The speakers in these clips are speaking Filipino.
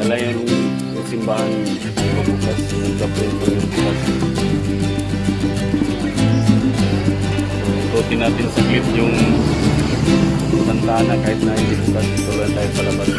Dala yung simbahan bukas. Nagkaprint yung bukas. Ikutin natin sa clip yung Santana kahit na hindi bukas. Ito lang tayo palabas.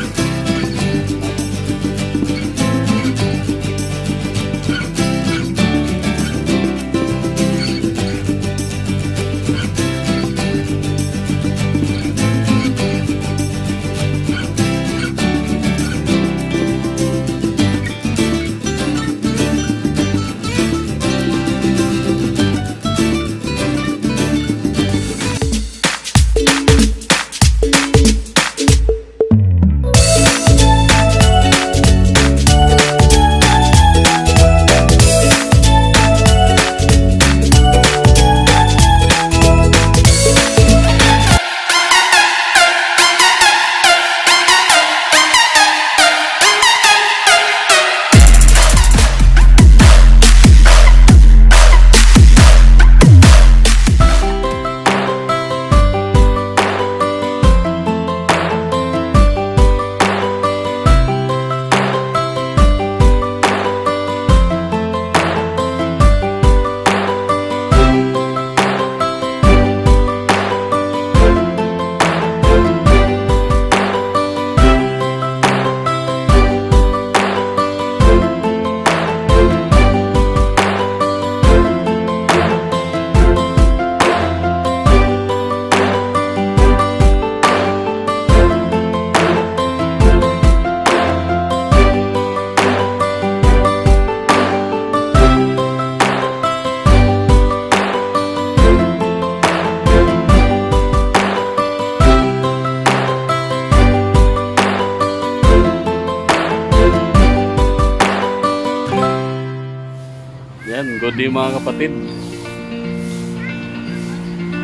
Good day mga kapatid.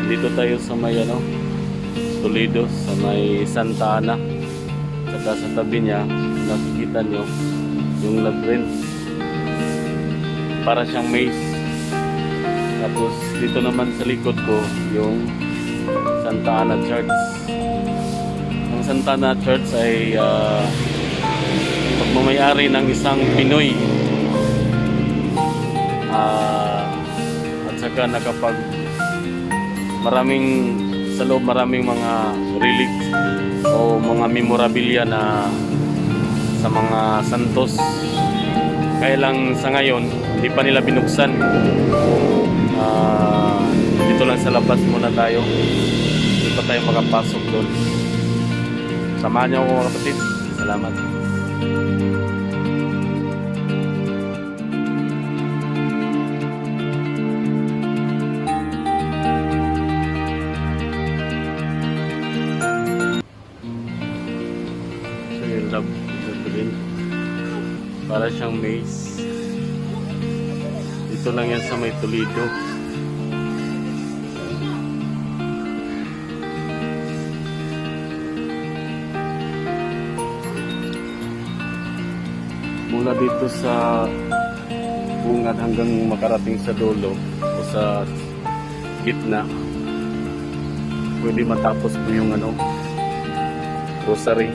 Dito tayo sa may Toledo, sa may Santa Ana. Saka sa tabi niya, nakikita nyo yung labyrinth. Para siyang maze. Tapos dito naman sa likod ko, yung Santa Ana Church. Ang Santa Ana Church ay pagmamayari ng isang Pinoy. At saka nakapag sa loob maraming mga relics o mga memorabilia na sa mga santos. Kaya lang sa ngayon hindi pa nila binuksan. Dito lang sa labas muna tayo, hindi pa tayo makapasok doon. Samahan niyo ako mga kapatid. Salamat. Para siyang maze. Dito lang yan sa may Toledo. Mula dito sa bungad hanggang makarating sa dulo o sa gitna, pwede matapos po yung rosary.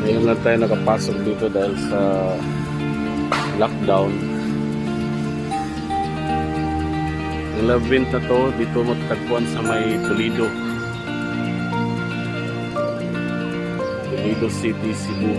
Ngayon na tayo nakapasok dito dahil sa lockdown. Ang labyrinth na to, dito matagpuan sa may Toledo City, Cebu.